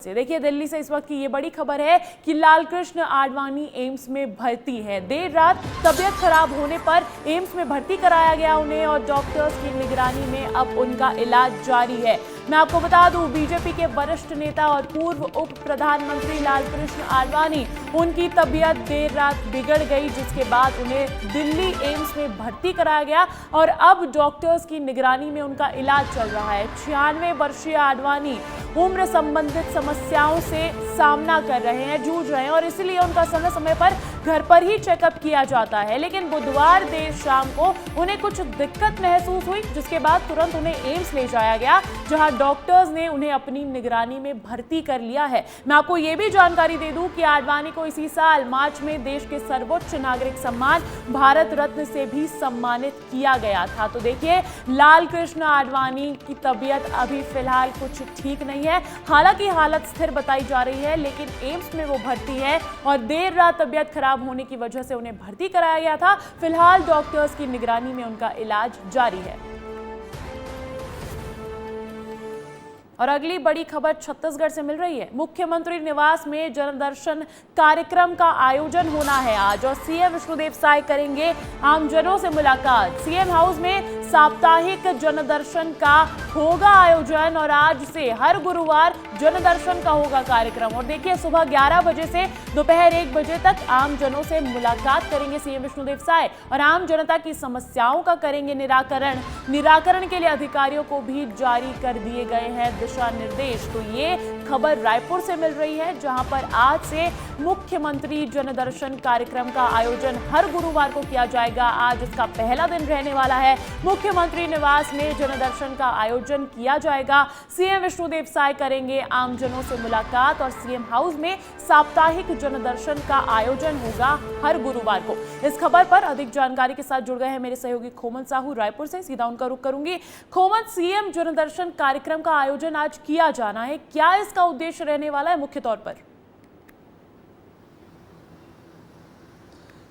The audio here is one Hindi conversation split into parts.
देखिए दिल्ली से इस वक्त की ये बड़ी खबर है कि लालकृष्ण आडवाणी एम्स में भर्ती है। देर रात तबीयत खराब होने पर एम्स में भर्ती कराया गया उन्हें और डॉक्टर्स की निगरानी में अब उनका इलाज जारी है। मैं आपको बता दूं, बीजेपी के वरिष्ठ नेता और पूर्व उप प्रधानमंत्री लालकृष्ण आडवाणी, उनकी तबीयत देर रात बिगड़ गई, जिसके बाद उन्हें दिल्ली एम्स में भर्ती कराया गया और अब डॉक्टर्स की निगरानी में उनका इलाज चल रहा है। 96 वर्षीय आडवाणी उम्र संबंधित समस्याओं से सामना कर रहे हैं, जूझ रहे हैं और इसलिए उनका समय समय पर घर पर ही चेकअप किया जाता है। लेकिन बुधवार देर शाम को उन्हें कुछ दिक्कत महसूस हुई, जिसके बाद तुरंत उन्हें एम्स ले जाया गया, जहां डॉक्टर्स ने उन्हें अपनी निगरानी में भर्ती कर लिया है। मैं आपको ये भी जानकारी दे दूं कि आडवाणी को इसी साल मार्च में देश के सर्वोच्च नागरिक सम्मान भारत रत्न से भी सम्मानित किया गया था। तो देखिए, लालकृष्ण आडवाणी की तबीयत अभी फिलहाल कुछ ठीक नहीं है। हालांकि हालत स्थिर बताई जा रही है, लेकिन एम्स में वो भर्ती है और देर रात तबीयत खराब होने की वजह से उन्हें भर्ती कराया गया था। फिलहाल डॉक्टर्स की निगरानी में उनका इलाज जारी है। और अगली बड़ी खबर छत्तीसगढ़ से मिल रही है। मुख्यमंत्री निवास में जनदर्शन कार्यक्रम का आयोजन होना है आज और सीएम विष्णुदेव साय करेंगे आमजनों से मुलाकात। सीएम हाउस में साप्ताहिक जनदर्शन का होगा आयोजन और आज से हर गुरुवार जनदर्शन का होगा कार्यक्रम। और देखिए, सुबह 11 बजे से दोपहर 1 बजे तक आमजनों से मुलाकात करेंगे सीएम विष्णुदेव साय और आम जनता की समस्याओं का करेंगे निराकरण के लिए अधिकारियों को भी जारी कर दिए गए हैं दिशा निर्देश। तो ये खबर रायपुर से मिल रही है, जहां पर आज से मुख्यमंत्री जनदर्शन कार्यक्रम का आयोजन हर गुरुवार को किया जाएगा। आज इसका पहला दिन रहने वाला है। मुख्यमंत्री निवास में जनदर्शन का आयोजन किया जाएगा। सीएम विष्णुदेव साय करेंगे आमजनों से मुलाकात और सीएम हाउस में साप्ताहिक जनदर्शन का आयोजन होगा हर गुरुवार को। इस खबर पर अधिक जानकारी के साथ जुड़ गए हैं मेरे सहयोगी खोमन साहू रायपुर से। सीधा उनका रुख करूंगी। खोमन, सीएम जनदर्शन कार्यक्रम का आयोजन आज किया जाना है, क्या इसका उद्देश्य रहने वाला है मुख्य तौर पर?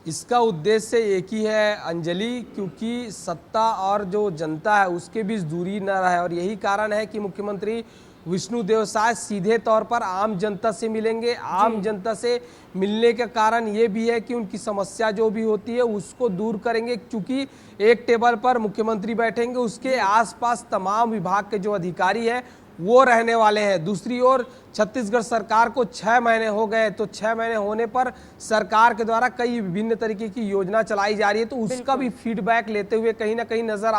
इसका उद्देश्य एक ही है अंजलि, क्योंकि सत्ता और जो जनता है उसके बीच दूरी न रहे और यही कारण है कि मुख्यमंत्री विष्णुदेव साय सीधे तौर पर आम जनता से मिलेंगे। आम जनता से मिलने के कारण ये भी है कि उनकी समस्या जो भी होती है उसको दूर करेंगे, क्योंकि एक टेबल पर मुख्यमंत्री बैठेंगे, उसके आसपास तमाम विभाग के जो अधिकारी हैं वो रहने वाले हैं। दूसरी ओर छत्तीसगढ़ सरकार को 6 महीने हो गए, तो 6 महीने होने पर सरकार के द्वारा कई विभिन्न तरीके की योजना चलाई जा रही है, तो उसका भी फीडबैक लेते हुए कहीं ना कहीं नजर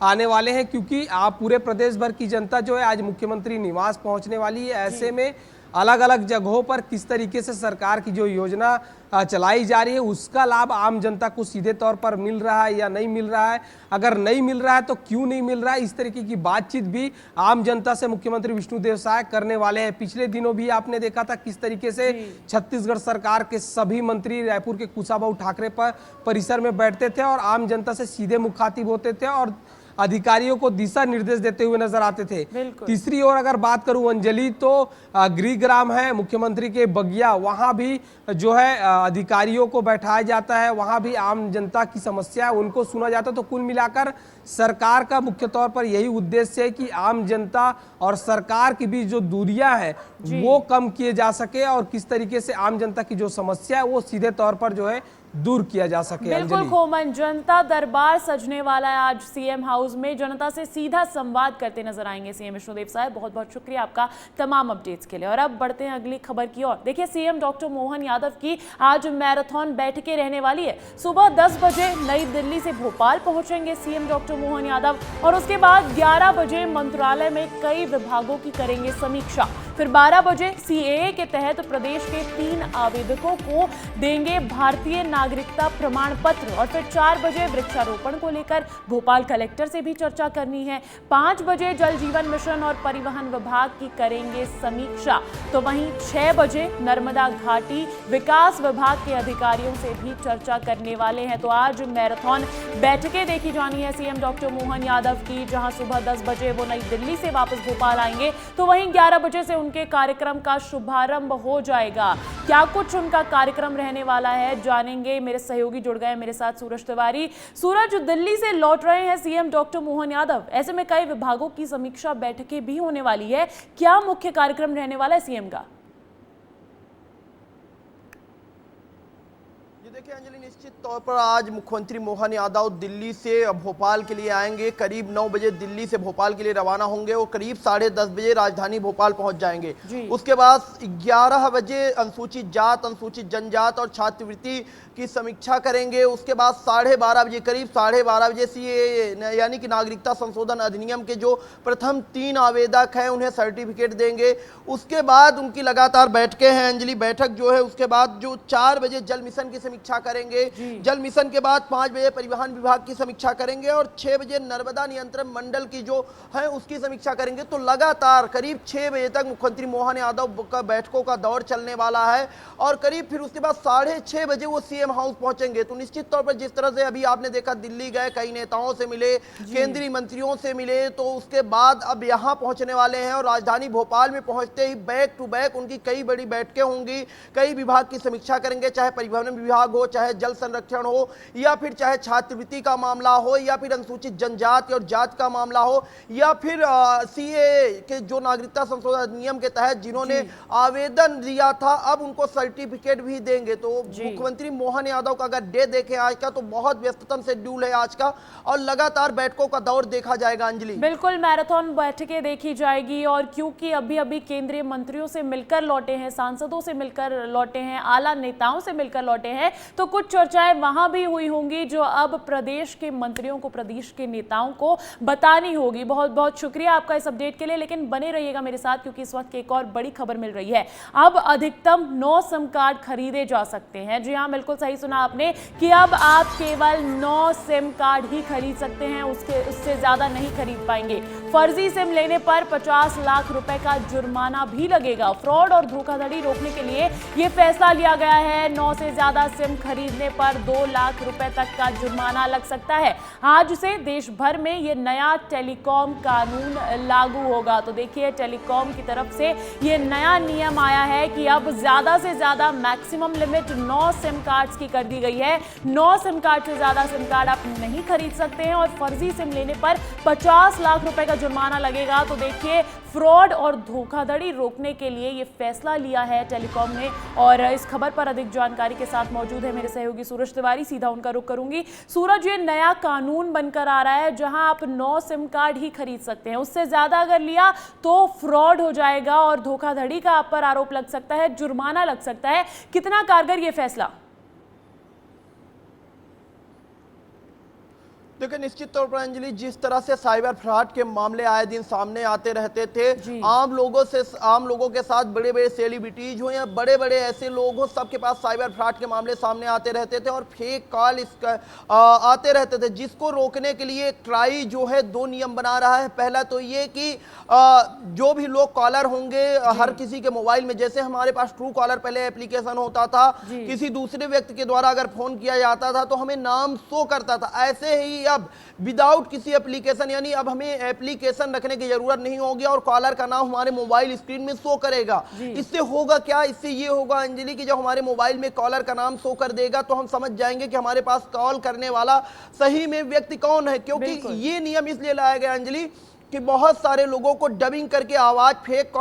आने वाले हैं, क्योंकि आप पूरे प्रदेश भर की जनता जो है आज मुख्यमंत्री निवास पहुंचने वाली है। ऐसे में अलग अलग जगहों पर किस तरीके से सरकार की जो योजना चलाई जा रही है उसका लाभ आम जनता को सीधे तौर पर मिल रहा है या नहीं मिल रहा है, अगर नहीं मिल रहा है तो क्यों नहीं मिल रहा है, इस तरीके की बातचीत भी आम जनता से मुख्यमंत्री विष्णुदेव साय करने वाले हैं। पिछले दिनों भी आपने देखा था किस तरीके से छत्तीसगढ़ सरकार के सभी मंत्री रायपुर के कुशाभाऊ ठाकरे परिसर में बैठते थे और आम जनता से सीधे मुखातिब होते थे और अधिकारियों को दिशा निर्देश देते हुए नजर आते थे। तीसरी ओर अगर बात करूं अंजलि, तो गृहग्राम है मुख्यमंत्री के बगिया, वहां भी जो है अधिकारियों को बैठाया जाता है, वहां भी आम जनता की समस्या है उनको सुना जाता है। तो कुल मिलाकर सरकार का मुख्य तौर पर यही उद्देश्य है कि आम जनता और सरकार के बीच जो दूरियां है वो कम किए जा सके और किस तरीके से आम जनता की जो समस्या है वो सीधे तौर पर जो है दूर किया जा सके। बिल्कुल खोमन, जनता दरबार सजने वाला है आज सीएम हाउस में। जनता से सीधा संवाद करते नजर आएंगे सीएम विष्णुदेव साय। बहुत बहुत शुक्रिया आपका तमाम अपडेट्स के लिए। और अब बढ़ते हैं अगली खबर की ओर। देखिए, सीएम डॉक्टर मोहन यादव की आज मैराथन बैठकें रहने वाली है। सुबह 10 बजे नई दिल्ली से भोपाल पहुंचेंगे सीएम डॉक्टर मोहन यादव और उसके बाद 11 बजे मंत्रालय में कई विभागों की करेंगे समीक्षा। फिर 12 बजे सीएए के तहत प्रदेश के 3 आवेदकों को देंगे भारतीय नागरिकता प्रमाण पत्र और फिर 4 बजे वृक्षारोपण को लेकर भोपाल कलेक्टर से भी चर्चा करनी है। 5 बजे जल जीवन मिशन और परिवहन विभाग की करेंगे समीक्षा। तो वहीं 6 बजे नर्मदा घाटी विकास विभाग के अधिकारियों से भी चर्चा करने वाले हैं। तो आज मैराथन बैठकें देखी जानी है सीएम डॉक्टर मोहन यादव की, जहां सुबह 10 बजे वो नई दिल्ली से वापस भोपाल आएंगे, तो वहीं 11 बजे से उनके कार्यक्रम का शुभारंभ हो जाएगा। क्या कुछ उनका कार्यक्रम रहने वाला है, जानेंगे। मेरे सहयोगी जुड़ गए मेरे साथ, सूरज तिवारी। सूरज, दिल्ली से लौट रहे हैं सीएम डॉक्टर मोहन यादव, ऐसे में कई विभागों की समीक्षा बैठकें भी होने वाली है। क्या मुख्य कार्यक्रम रहने वाला है सीएम का? देखिए अंजलि, निश्चित तौर पर आज मुख्यमंत्री मोहन यादव दिल्ली से भोपाल के लिए आएंगे। करीब 9 बजे दिल्ली से भोपाल के लिए रवाना होंगे और करीब 10:30 बजे राजधानी भोपाल पहुंच जाएंगे। उसके बाद 11 बजे अनुसूचित जात, अनुसूचित जनजात और छात्रवृत्ति की समीक्षा करेंगे। उसके बाद 12:30 बजे, करीब 12:30 बजे सीएए यानी कि नागरिकता संशोधन अधिनियम के जो प्रथम 3 आवेदक हैं उन्हें सर्टिफिकेट देंगे। उसके बाद उनकी लगातार बैठकें हैं अंजलि। बैठक जो है उसके बाद जो 4 बजे जल मिशन की समीक्षा करेंगे, जल मिशन के बाद 5 बजे परिवहन विभाग की समीक्षा करेंगे और 6 बजे नर्मदा नियंत्रण मंडल की जो है उसकी समीक्षा करेंगे। तो लगातार करीब 6 बजे तक मुख्यमंत्री मोहन यादव का बैठकों का दौर चलने वाला है और करीब फिर उसके बाद 6:30 बजे वो सीएम हाउस पहुंचेंगे। तो निश्चित तौर पर जिस तरह से अभी आपने देखा दिल्ली गए, कई नेताओं से मिले, केंद्रीय मंत्रियों से मिले, तो उसके बाद अब यहाँ पहुंचने वाले हैं और राजधानी भोपाल में पहुंचते ही बैक टू बैक उनकी कई बड़ी बैठकें होंगी। कई विभाग की समीक्षा करेंगे, चाहे परिवहन विभाग हो, चाहे जल संरक्षण हो, या फिर चाहे छात्रवृत्ति का मामला हो, या फिर अनुसूचित जनजाति और जात का मामला हो, या फिर सीएए के जो नागरिकता संशोधन अधिनियम के तहत जिन्होंने आवेदन दिया था अब उनको सर्टिफिकेट भी देंगे। तो मुख्यमंत्री मोहन यादव का अगर डे देखें आज का तो बहुत व्यस्ततम शेड्यूल है आज का और लगातार बैठकों का दौर देखा जाएगा अंजलि। बिल्कुल, मैराथन बैठकें देखी जाएगी और क्योंकि अभी अभी केंद्रीय मंत्रियों से मिलकर लौटे हैं, सांसदों से मिलकर लौटे हैं, आला नेताओं से मिलकर लौटे हैं, तो कुछ चर्चाएं वहां भी हुई होंगी जो अब प्रदेश के मंत्रियों को, प्रदेश के नेताओं को बतानी होगी। बहुत बहुत शुक्रिया आपका इस अपडेट के लिए, लेकिन बने रहिएगा मेरे साथ क्योंकि इस वक्त एक और बड़ी खबर मिल रही है। अब अधिकतम 9 सिम कार्ड खरीदे जा सकते हैं। जी हाँ, बिल्कुल सही सुना आपने कि अब आप केवल 9 सिम कार्ड ही खरीद सकते हैं, उससे ज्यादा नहीं खरीद पाएंगे। फर्जी सिम लेने पर 50 लाख रुपए का जुर्माना भी लगेगा। फ्रॉड और धोखाधड़ी रोकने के लिए यह फैसला लिया गया है। 9 से ज्यादा सिम खरीदने पर 2 लाख रुपए तक का जुर्माना लग सकता है। आज से देश भर में यह नया टेलीकॉम कानून लागू होगा। तो देखिए, टेलीकॉम की तरफ से यह नया नियम आया है कि अब ज्यादा से ज्यादा मैक्सिमम लिमिट 9 सिम कार्ड्स की कर दी गई है। 9 सिम कार्ड से ज्यादा सिम कार्ड आप नहीं खरीद सकते हैं और फर्जी सिम लेने पर 50 लाख रुपए का जुर्माना लगेगा। तो देखिए, फ्रॉड और धोखाधड़ी रोकने के लिए यह फैसला लिया है टेलीकॉम ने। और इस खबर पर अधिक जानकारी के साथ मौजूद है मेरे सहयोगी सूरज तिवारी, सीधा उनका रुख करूंगी। सूरज, ये नया कानून बनकर आ रहा है जहां आप 9 सिम कार्ड ही खरीद सकते हैं, उससे ज्यादा अगर लिया तो फ्रॉड हो जाएगा और धोखाधड़ी का आप पर आरोप लग सकता है, जुर्माना लग सकता है। कितना कारगर ये फैसला? देखिए, निश्चित तौर पर अंजलि, जिस तरह से साइबर फ्रॉड के मामले आए दिन सामने आते रहते थे, आम लोगों के साथ बड़े बड़े सेलिब्रिटीज हो या बड़े बड़े ऐसे लोग हो, सबके पास साइबर फ्रॉड के मामले सामने आते रहते थे और फेक कॉल आते रहते थे, जिसको रोकने के लिए ट्राई जो है 2 नियम बना रहा है। पहला तो ये कि जो भी लोग कॉलर होंगे हर किसी के मोबाइल में, जैसे हमारे पास ट्रू कॉलर पहले एप्लीकेशन होता था, किसी दूसरे व्यक्ति के द्वारा अगर फोन किया जाता था तो हमें नाम शो करता था, ऐसे ही अब विदाउट किसी एप्लीकेशन, यानी अब हमें एप्लीकेशन रखने की जरूरत नहीं होगी और कॉलर का नाम हमारे मोबाइल स्क्रीन में शो करेगा। इससे होगा क्या? इससे ये होगा अंजलि कि जब हमारे मोबाइल में कॉलर का नाम शो कर देगा तो हम समझ जाएंगे कि हमारे पास कॉल करने वाला सही में व्यक्ति कौन है। क्योंकि ये नियम इसलिए लाया गया अंजलि कि बहुत सारे लोगों को डबिंग करके आवाज फेक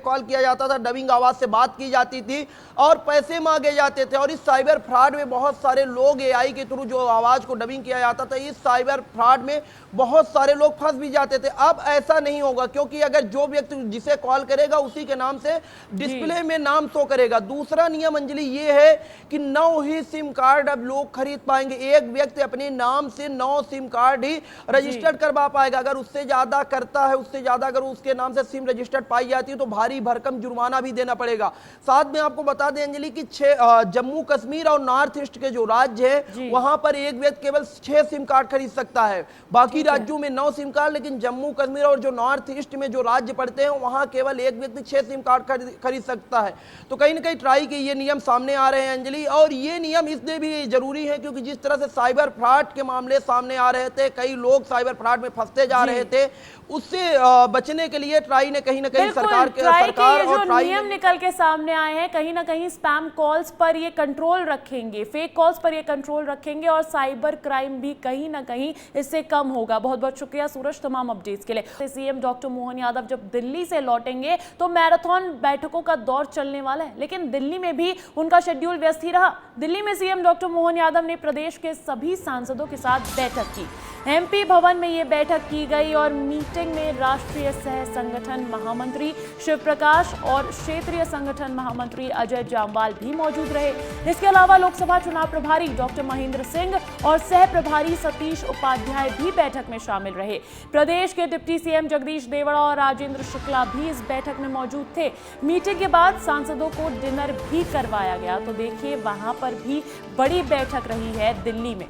कॉल किया जाता था, डबिंग आवाज से बात की जाती थी और पैसे मांगे जाते थे। और इस साइबर फ्रॉड में बहुत सारे लोग एआई के थ्रू जो आवाज को डबिंग किया जाता था, इस साइबर फ्रॉड में बहुत सारे लोग फंस भी जाते थे। अब ऐसा नहीं होगा क्योंकि अगर जो व्यक्ति जिसे कॉल करेगा उसी के नाम से डिस्प्ले में नाम शो करेगा। दूसरा नियम अंजलि ये है कि 9 ही सिम कार्ड अब लोग खरीद पाएंगे। एक व्यक्ति अपने नाम से 9 सिम कार्ड ही रजिस्टर्ड करवा पाएगा। अगर उससे ज्यादा करता है, उससे ज्यादा अगर उसके नाम से सिम रजिस्टर्ड पाई जाती है तो भारी भरकम जुर्माना भी देना पड़ेगा। साथ में आपको बता दें अंजलि कि जम्मू कश्मीर और नॉर्थ ईस्ट के जो राज्य है वहां पर एक व्यक्ति केवल 6 सिम कार्ड खरीद सकता है। बाकी राज्यों में 9 सिम कार्ड, लेकिन जम्मू कश्मीर और जो नॉर्थ ईस्ट में जो राज्य पड़ते हैं वहां केवल एक व्यक्ति 6 सिम कार्ड खरीद सकता है। तो कहीं ना कहीं ट्राई के ये नियम सामने आ रहे हैं अंजलि, और ये नियम इसलिए भी जरूरी है क्योंकि जिस तरह से साइबर फ्रॉड के मामले सामने आ रहे थे, कई लोग साइबर फ्रॉड में फंसते जा रहे थे, उससे बचने के लिए ट्राई ने कहीं ना कहीं बिल्कुल, सरकार ये जो ट्राई नियम निकल के सामने आए हैं, कहीं ना कहीं स्पैम कॉल्स पर ये कंट्रोल रखेंगे, फेक कॉल्स पर ये कंट्रोल रखेंगे और साइबर क्राइम भी कहीं ना कहीं इससे कम होगा। बहुत बहुत शुक्रिया सूरज तमाम अपडेट्स के लिए। सीएम डॉक्टर मोहन यादव जब दिल्ली से लौटेंगे तो मैराथन बैठकों का दौर चलने वाला है, लेकिन दिल्ली में भी उनका शेड्यूल व्यस्त ही रहा। दिल्ली में सीएम डॉक्टर मोहन यादव ने प्रदेश के सभी सांसदों के साथ बैठक की। एमपी भवन में ये बैठक की गई और मीटिंग में राष्ट्रीय सह संगठन महामंत्री शिव प्रकाश और क्षेत्रीय संगठन महामंत्री अजय जामवाल भी मौजूद रहे। इसके अलावा लोकसभा चुनाव प्रभारी डॉक्टर महेंद्र सिंह और सह प्रभारी सतीश उपाध्याय भी बैठक में शामिल रहे। प्रदेश के डिप्टी सीएम जगदीश देवड़ा और राजेंद्र शुक्ला भी इस बैठक में मौजूद थे। मीटिंग के बाद सांसदों को डिनर भी करवाया गया। तो देखिए, वहां पर भी बड़ी बैठक रही है दिल्ली में।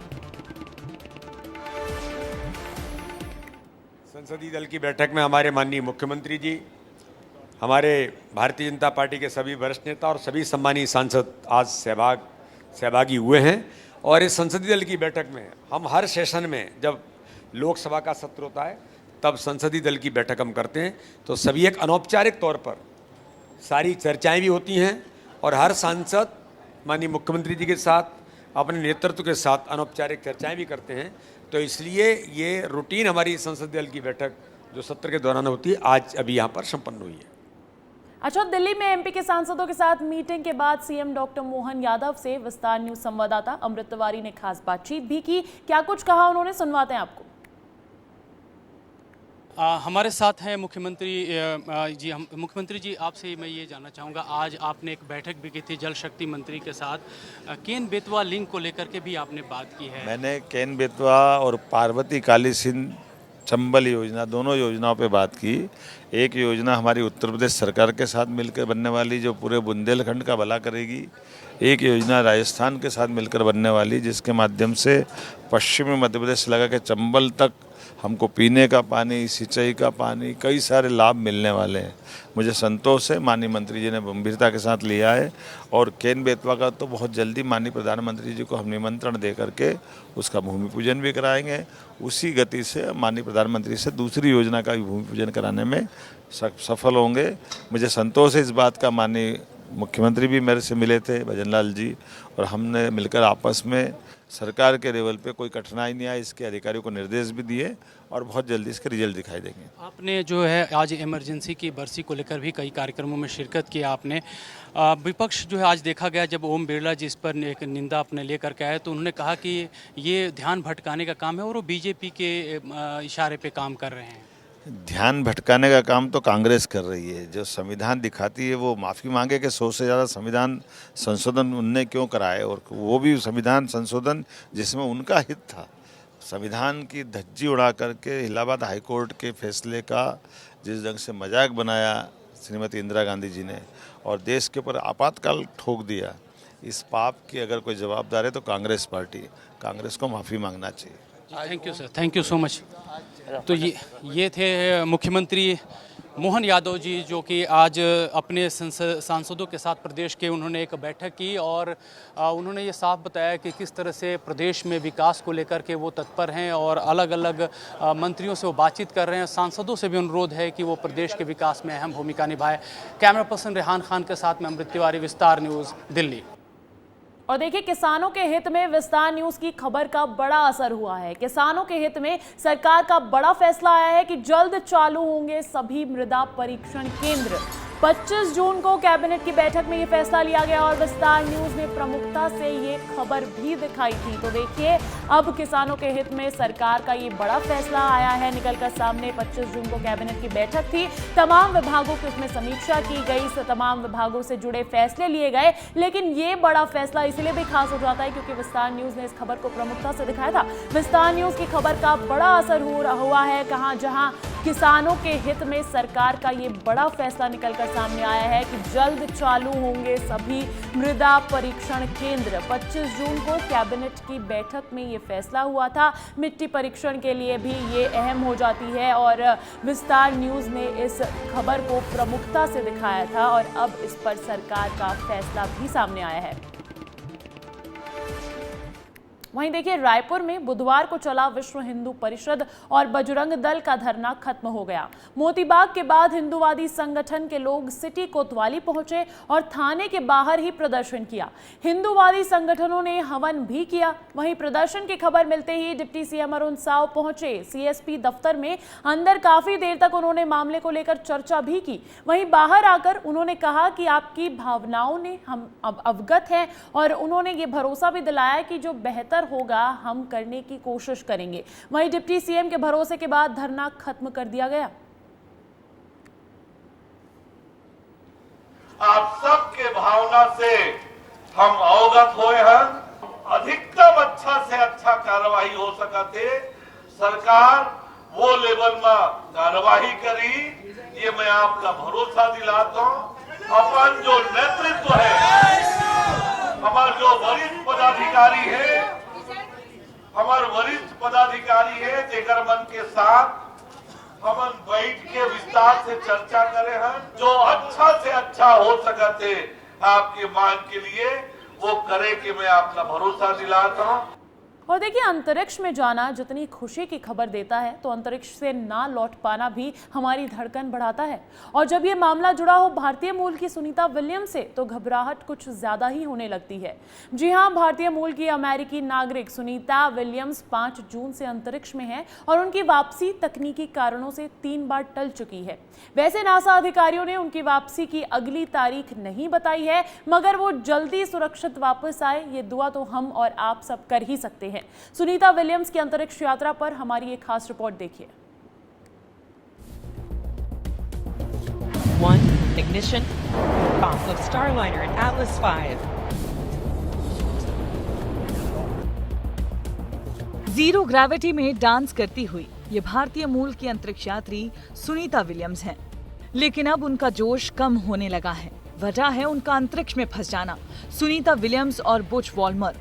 संसदीय दल की बैठक में हमारे माननीय मुख्यमंत्री जी, हमारे भारतीय जनता पार्टी के सभी वरिष्ठ नेता और सभी सम्मानीय सांसद आज सहभागी हुए हैं। और इस संसदीय दल की बैठक में हम हर सेशन में, जब लोकसभा का सत्र होता है तब संसदीय दल की बैठक हम करते हैं, तो सभी एक अनौपचारिक तौर पर सारी चर्चाएं भी होती हैं और हर सांसद माननीय मुख्यमंत्री जी के साथ अपने नेतृत्व के साथ अनौपचारिक चर्चाएं भी करते हैं। तो इसलिए ये रूटीन हमारी संसदीय दल की बैठक जो सत्र के दौरान होती है, आज अभी यहाँ पर संपन्न हुई है। अच्छा, दिल्ली में एमपी के सांसदों के साथ मीटिंग के बाद सीएम डॉक्टर मोहन यादव से विस्तार न्यूज संवाददाता अमृत तिवारी ने खास बातचीत भी की। क्या कुछ कहा उन्होंने, सुनवाते हैं आपको। हमारे साथ हैं मुख्यमंत्री जी। मुख्यमंत्री जी, आपसे मैं ये जानना चाहूँगा, आज आपने एक बैठक भी की थी जल शक्ति मंत्री के साथ, केन बेतवा लिंक को लेकर के भी आपने बात की है। मैंने केन बेतवा और पार्वती काली सिंध चंबल योजना, दोनों योजनाओं पे बात की। एक योजना हमारी उत्तर प्रदेश सरकार के साथ मिलकर बनने वाली जो पूरे बुंदेलखंड का भला करेगी, एक योजना राजस्थान के साथ मिलकर बनने वाली जिसके माध्यम से पश्चिमी मध्य प्रदेश से लगा के चंबल तक हमको पीने का पानी, सिंचाई का पानी, कई सारे लाभ मिलने वाले हैं। मुझे संतोष है, माननीय मंत्री जी ने गंभीरता के साथ लिया है और केन बेतवा का तो बहुत जल्दी माननीय प्रधानमंत्री जी को हम निमंत्रण दे करके उसका भूमि पूजन भी कराएंगे। उसी गति से माननीय प्रधानमंत्री से दूसरी योजना का भी भूमि पूजन कराने में सफल होंगे। मुझे संतोष है इस बात का, माननीय मुख्यमंत्री भी मेरे से मिले थे, भजन लाल जी, और हमने मिलकर आपस में सरकार के लेवल पे कोई कठिनाई नहीं आई, इसके अधिकारियों को निर्देश भी दिए और बहुत जल्दी इसके रिजल्ट दिखाई देंगे। आपने जो है आज इमरजेंसी की बरसी को लेकर भी कई कार्यक्रमों में शिरकत की आपने। विपक्ष जो है आज देखा गया, जब ओम बिरला जी इस पर एक निंदा अपने लेकर के आए तो उन्होंने कहा कि ये ध्यान भटकाने का काम है और वो बीजेपी के इशारे पे काम कर रहे हैं। ध्यान भटकाने का काम तो कांग्रेस कर रही है। जो संविधान दिखाती है वो माफ़ी मांगे कि 100 से ज़्यादा संविधान संशोधन उनने क्यों कराए, और वो भी संविधान संशोधन जिसमें उनका हित था। संविधान की धज्जी उड़ा करके इलाहाबाद हाईकोर्ट के फैसले का जिस ढंग से मजाक बनाया श्रीमती इंदिरा गांधी जी ने और देश के ऊपर आपातकाल ठोक दिया, इस पाप की अगर कोई जवाबदार है तो कांग्रेस पार्टी, कांग्रेस को माफ़ी मांगना चाहिए। Thank you sir, thank you so much. तो ये थे मुख्यमंत्री मोहन यादव जी, जो कि आज अपने सांसदों के साथ प्रदेश के उन्होंने एक बैठक की और उन्होंने ये साफ बताया कि किस तरह से प्रदेश में विकास को लेकर के वो तत्पर हैं और अलग अलग मंत्रियों से वो बातचीत कर रहे हैं। सांसदों से भी अनुरोध है कि वो प्रदेश के विकास में अहम भूमिका निभाए। कैमरा पर्सन रेहान खान के साथ मैं अमृत तिवारी, विस्तार न्यूज़, दिल्ली। और देखिए, किसानों के हित में विस्तार न्यूज की खबर का बड़ा असर हुआ है। किसानों के हित में सरकार का बड़ा फैसला आया है कि जल्द चालू होंगे सभी मृदा परीक्षण केंद्र। 25 जून को कैबिनेट की बैठक में ये फैसला लिया गया और विस्तार न्यूज ने प्रमुखता से ये खबर भी दिखाई थी। तो देखिए, अब किसानों के हित में सरकार का ये बड़ा फैसला आया है निकलकर सामने। 25 जून को कैबिनेट की बैठक थी, तमाम विभागों की उसमें समीक्षा की गई, तमाम विभागों से जुड़े फैसले लिए गए। लेकिन ये बड़ा फैसला इसलिए भी खास हो जाता है क्योंकि विस्तार न्यूज ने इस खबर को प्रमुखता से दिखाया था। विस्तार न्यूज की खबर का बड़ा असर हुआ है जहां किसानों के हित में सरकार का ये बड़ा फैसला निकलकर सामने आया है कि जल्द चालू होंगे सभी मृदा परीक्षण केंद्र। 25 जून को कैबिनेट की बैठक में ये फैसला हुआ था। मिट्टी परीक्षण के लिए भी ये अहम हो जाती है और विस्तार न्यूज ने इस खबर को प्रमुखता से दिखाया था और अब इस पर सरकार का फैसला भी सामने आया है। वहीं देखिए रायपुर में बुधवार को चला विश्व हिंदू परिषद और बजरंग दल का धरना खत्म हो गया। मोतीबाग के बाद हिंदूवादी संगठन के लोग सिटी कोतवाली पहुंचे और थाने के बाहर ही प्रदर्शन किया। हिंदूवादी संगठनों ने हवन भी किया। वहीं प्रदर्शन की खबर मिलते ही डिप्टी सीएम अरुण साव पहुंचे सीएसपी दफ्तर में। अंदर काफी देर तक उन्होंने मामले को लेकर चर्चा भी की। वहीं बाहर आकर उन्होंने कहा कि आपकी भावनाओं ने हम अब अवगत हैं और उन्होंने ये भरोसा भी दिलाया कि जो बेहतर होगा हम करने की कोशिश करेंगे। वहीं डिप्टी सीएम के भरोसे के बाद धरना खत्म कर दिया गया। आप सबके भावना से हम अवगत हुए हैं। अधिकतम अच्छा से अच्छा कार्रवाई हो सकते सरकार वो लेवल में कार्रवाई करी, ये मैं आपका भरोसा दिलाता हूँ। अपन जो नेतृत्व है, हमारे जो वरिष्ठ पदाधिकारी है, हमारे वरिष्ठ पदाधिकारी है, जेकर मन के साथ हम बैठ के विस्तार से चर्चा करे हैं। जो अच्छा से अच्छा हो सकते आपकी मांग के लिए वो करे कि मैं आपका भरोसा दिलाता हूँ। और देखिए अंतरिक्ष में जाना जितनी खुशी की खबर देता है तो अंतरिक्ष से ना लौट पाना भी हमारी धड़कन बढ़ाता है। और जब ये मामला जुड़ा हो भारतीय मूल की सुनीता विलियम्स से तो घबराहट कुछ ज्यादा ही होने लगती है। जी हां, भारतीय मूल की अमेरिकी नागरिक सुनीता विलियम्स 5 जून से अंतरिक्ष में है और उनकी वापसी तकनीकी कारणों से 3 बार टल चुकी है। वैसे नासा अधिकारियों ने उनकी वापसी की अगली तारीख नहीं बताई है, मगर वो जल्दी सुरक्षित वापस आए ये दुआ तो हम और आप सब कर ही सकते हैं। सुनीता विलियम्स की अंतरिक्ष यात्रा पर हमारी एक खास रिपोर्ट देखिए। 1 ignition off of Starliner and Atlas V. Zero gravity में डांस करती हुई ये भारतीय मूल की अंतरिक्ष यात्री सुनीता विलियम्स हैं। लेकिन अब उनका जोश कम होने लगा है। वजह है उनका अंतरिक्ष में फंस जाना। सुनीता विलियम्स और बुच वॉल्मर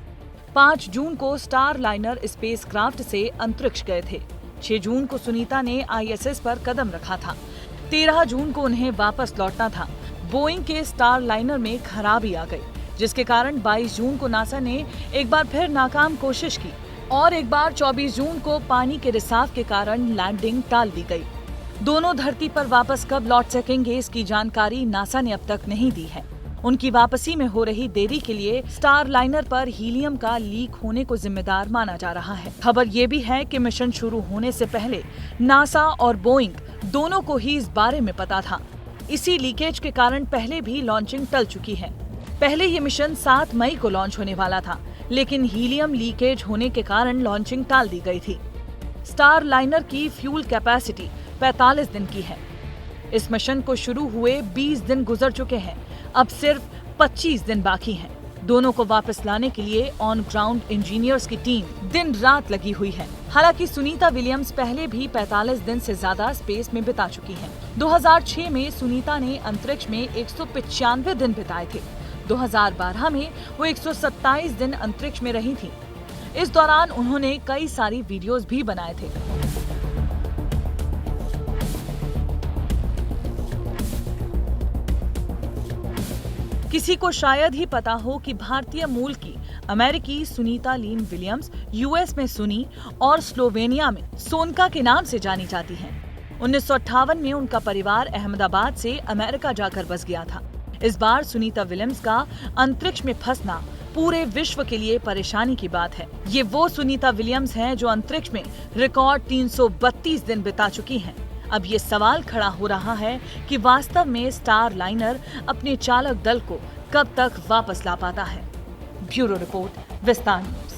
5 जून को स्टार लाइनर स्पेसक्राफ्ट से अंतरिक्ष गए थे। 6 जून को सुनीता ने आईएसएस पर कदम रखा था। 13 जून को उन्हें वापस लौटना था। बोइंग के स्टार लाइनर में खराबी आ गई, जिसके कारण 22 जून को नासा ने एक बार फिर नाकाम कोशिश की और एक बार 24 जून को पानी के रिसाव के कारण लैंडिंग टाल दी गई। दोनों धरती पर वापस कब लौट सकेंगे इसकी जानकारी नासा ने अब तक नहीं दी है। उनकी वापसी में हो रही देरी के लिए स्टार लाइनर पर हीलियम का लीक होने को जिम्मेदार माना जा रहा है। खबर ये भी है कि मिशन शुरू होने से पहले नासा और बोइंग दोनों को ही इस बारे में पता था। इसी लीकेज के कारण पहले भी लॉन्चिंग टल चुकी है। पहले ये मिशन 7 मई को लॉन्च होने वाला था, लेकिन हीलियम लीकेज होने के कारण लॉन्चिंग टाल दी गई थी। स्टार लाइनर की फ्यूल कैपेसिटी 45 दिन की है। इस मिशन को शुरू हुए 20 दिन गुजर चुके हैं। अब सिर्फ 25 दिन बाकी हैं। दोनों को वापस लाने के लिए ऑन ग्राउंड इंजीनियर्स की टीम दिन रात लगी हुई है। हालांकि सुनीता विलियम्स पहले भी 45 दिन से ज्यादा स्पेस में बिता चुकी हैं। 2006 में सुनीता ने अंतरिक्ष में 195 दिन बिताए थे। 2012 में वो 127 दिन अंतरिक्ष में रही थी। इस दौरान उन्होंने कई सारी वीडियोस भी बनाए थे। किसी को शायद ही पता हो कि भारतीय मूल की अमेरिकी सुनीता लीन विलियम्स यूएस में सुनी और स्लोवेनिया में सोनका के नाम से जानी जाती हैं। 1958 में उनका परिवार अहमदाबाद से अमेरिका जाकर बस गया था। इस बार सुनीता विलियम्स का अंतरिक्ष में फंसना पूरे विश्व के लिए परेशानी की बात है। ये वो सुनीता विलियम्स हैं जो अंतरिक्ष में रिकॉर्ड 332 दिन बिता चुकी हैं। अब ये सवाल खड़ा हो रहा है कि वास्तव में स्टार लाइनर अपने चालक दल को कब तक वापस ला पाता है। ब्यूरो रिपोर्ट, विस्तार न्यूज।